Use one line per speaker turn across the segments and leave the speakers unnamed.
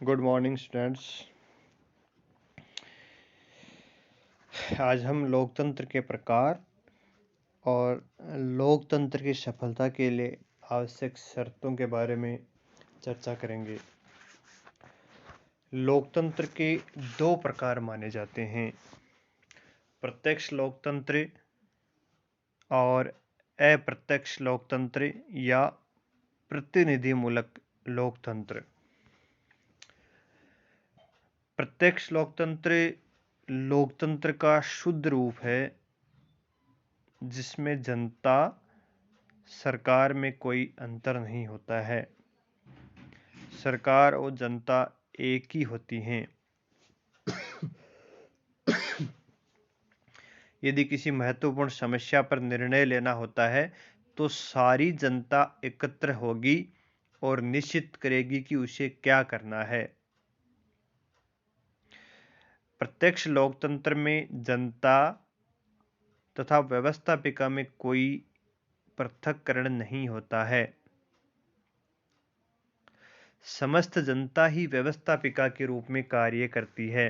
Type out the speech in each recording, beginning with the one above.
Good morning students. आज हम लोकतंत्र के प्रकार और लोकतंत्र की सफलता के लिए आवश्यक शर्तों के बारे में चर्चा करेंगे। लोकतंत्र के दो प्रकार माने जाते हैं, प्रत्यक्ष लोकतंत्र और अप्रत्यक्ष लोकतंत्र या प्रतिनिधिमूलक लोकतंत्र। प्रत्यक्ष लोकतंत्र लोकतंत्र का शुद्ध रूप है जिसमें जनता सरकार में कोई अंतर नहीं होता है। सरकार और जनता एक ही होती हैं। यदि किसी महत्वपूर्ण समस्या पर निर्णय लेना होता है तो सारी जनता एकत्र होगी और निश्चित करेगी कि उसे क्या करना है। प्रत्यक्ष लोकतंत्र में जनता तथा व्यवस्थापिका में कोई पृथक्करण नहीं होता है। समस्त जनता ही व्यवस्थापिका के रूप में कार्य करती है।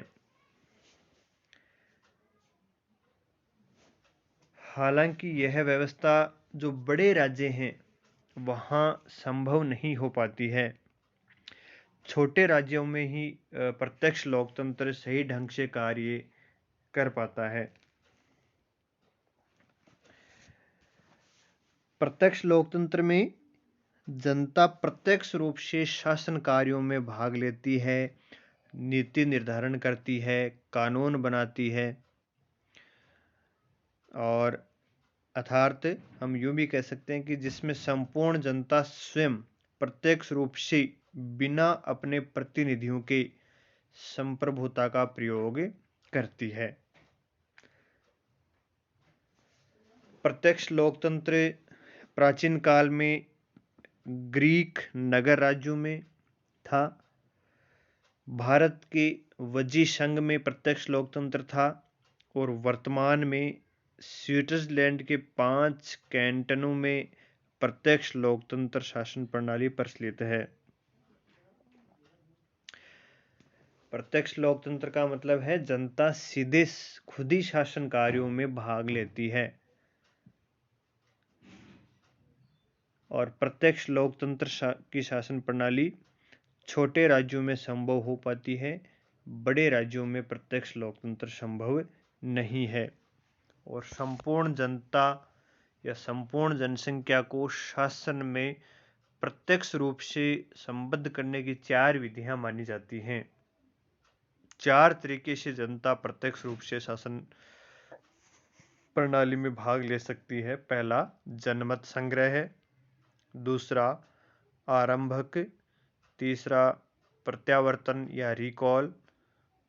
हालांकि यह व्यवस्था जो बड़े राज्य हैं वहाँ संभव नहीं हो पाती है। छोटे राज्यों में ही प्रत्यक्ष लोकतंत्र सही ढंग से कार्य कर पाता है। प्रत्यक्ष लोकतंत्र में जनता प्रत्यक्ष रूप से शासन कार्यों में भाग लेती है, नीति निर्धारण करती है, कानून बनाती है और अर्थात हम यूं भी कह सकते हैं कि जिसमें संपूर्ण जनता स्वयं प्रत्यक्ष रूप से बिना अपने प्रतिनिधियों के संप्रभुता का प्रयोग करती है। प्रत्यक्ष लोकतंत्र प्राचीन काल में ग्रीक नगर राज्यों में था। भारत के वजी संघ में प्रत्यक्ष लोकतंत्र था और वर्तमान में स्विट्जरलैंड के 5 कैंटनों में प्रत्यक्ष लोकतंत्र शासन प्रणाली प्रचलित है। प्रत्यक्ष लोकतंत्र का मतलब है जनता सीधे खुद ही शासन कार्यों में भाग लेती है और प्रत्यक्ष लोकतंत्र की शासन प्रणाली छोटे राज्यों में संभव हो पाती है, बड़े राज्यों में प्रत्यक्ष लोकतंत्र संभव नहीं है। और संपूर्ण जनता या संपूर्ण जनसंख्या को शासन में प्रत्यक्ष रूप से संबद्ध करने की 4 विधियां मानी जाती हैं। 4 तरीके से जनता प्रत्यक्ष रूप से शासन प्रणाली में भाग ले सकती है। पहला जनमत संग्रह है, दूसरा आरंभक, तीसरा प्रत्यावर्तन या रिकॉल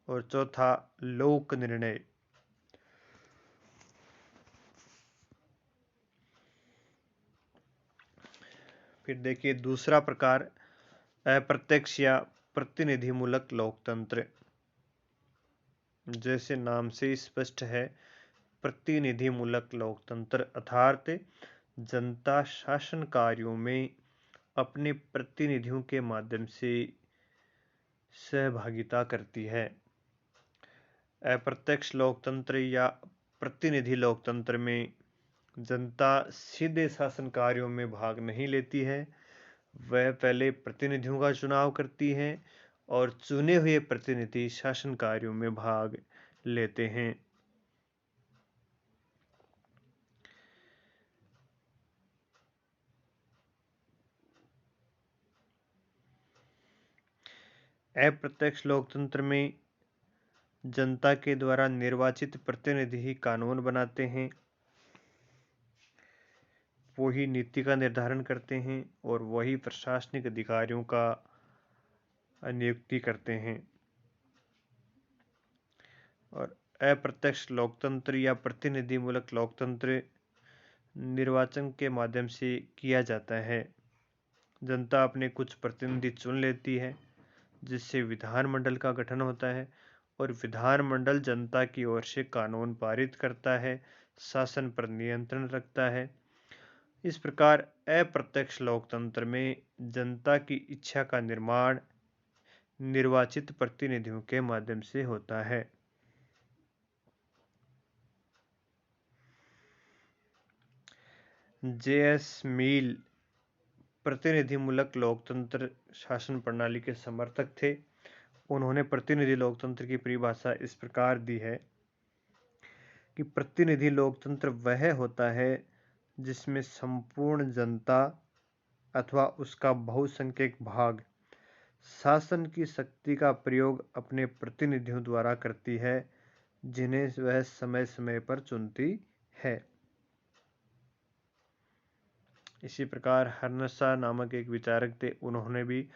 और चौथा लोक निर्णय। फिर देखिए दूसरा प्रकार अप्रत्यक्ष या प्रतिनिधिमूलक लोकतंत्र। जैसे नाम से स्पष्ट है, प्रतिनिधिमूलक लोकतंत्र अर्थात जनता शासन कार्यों में अपने प्रतिनिधियों के माध्यम से सहभागिता करती है। अप्रत्यक्ष लोकतंत्र या प्रतिनिधि लोकतंत्र में जनता सीधे शासन कार्यों में भाग नहीं लेती है। वह पहले प्रतिनिधियों का चुनाव करती है और चुने हुए प्रतिनिधि शासन कार्यों में भाग लेते हैं। अप्रत्यक्ष लोकतंत्र में जनता के द्वारा निर्वाचित प्रतिनिधि ही कानून बनाते हैं, वही नीति का निर्धारण करते हैं और वही प्रशासनिक अधिकारियों का नियुक्ति करते हैं। और अप्रत्यक्ष लोकतंत्र या प्रतिनिधिमूलक लोकतंत्र निर्वाचन के माध्यम से किया जाता है। जनता अपने कुछ प्रतिनिधि चुन लेती है जिससे विधानमंडल का गठन होता है और विधानमंडल जनता की ओर से कानून पारित करता है, शासन पर नियंत्रण रखता है। इस प्रकार अप्रत्यक्ष लोकतंत्र में जनता की इच्छा का निर्माण निर्वाचित प्रतिनिधियों के माध्यम से होता है। जे.एस. मिल प्रतिनिधिमूलक लोकतंत्र शासन प्रणाली के समर्थक थे। उन्होंने प्रतिनिधि लोकतंत्र की परिभाषा इस प्रकार दी है कि प्रतिनिधि लोकतंत्र वह होता है जिसमें संपूर्ण जनता अथवा उसका बहुसंख्यक भाग शासन की शक्ति का प्रयोग अपने प्रतिनिधियों द्वारा करती है, जिन्हें वह समय समय पर चुनती है। इसी प्रकार हर्नसा नामक एक विचारक थे, उन्होंने भी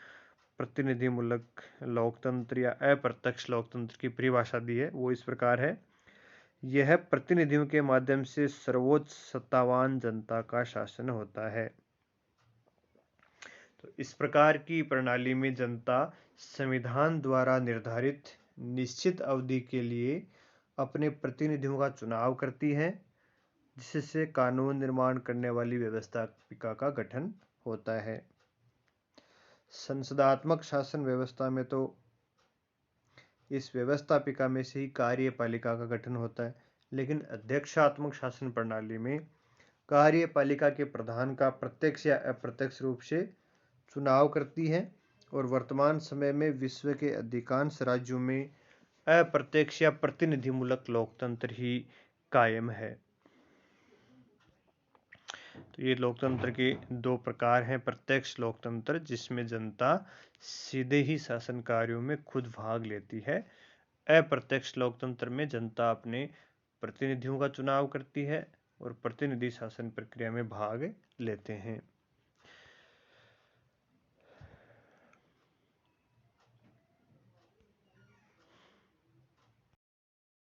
प्रतिनिधिमूलक लोकतंत्र या अप्रत्यक्ष लोकतंत्र की परिभाषा दी है। वो इस प्रकार है, यह प्रतिनिधियों के माध्यम से सर्वोच्च सत्तावान जनता का शासन होता है। तो इस प्रकार की प्रणाली में जनता संविधान द्वारा निर्धारित निश्चित अवधि के लिए अपने प्रतिनिधियों का चुनाव करती है, जिससे कानून निर्माण करने वाली व्यवस्थापिका का गठन होता है। संसदात्मक शासन व्यवस्था में तो इस व्यवस्थापिका में से ही कार्यपालिका का गठन होता है, लेकिन अध्यक्षात्मक शासन प्रणाली में कार्यपालिका के प्रधान का प्रत्यक्ष या अप्रत्यक्ष रूप से चुनाव करती है और वर्तमान समय में विश्व के अधिकांश राज्यों में अप्रत्यक्ष या प्रतिनिधिमूलक लोकतंत्र ही कायम है। तो ये लोकतंत्र के दो प्रकार हैं। प्रत्यक्ष लोकतंत्र, जिसमें जनता सीधे ही शासन कार्यों में खुद भाग लेती है। अप्रत्यक्ष लोकतंत्र में जनता अपने प्रतिनिधियों का चुनाव करती है और प्रतिनिधि शासन प्रक्रिया में भाग लेते हैं।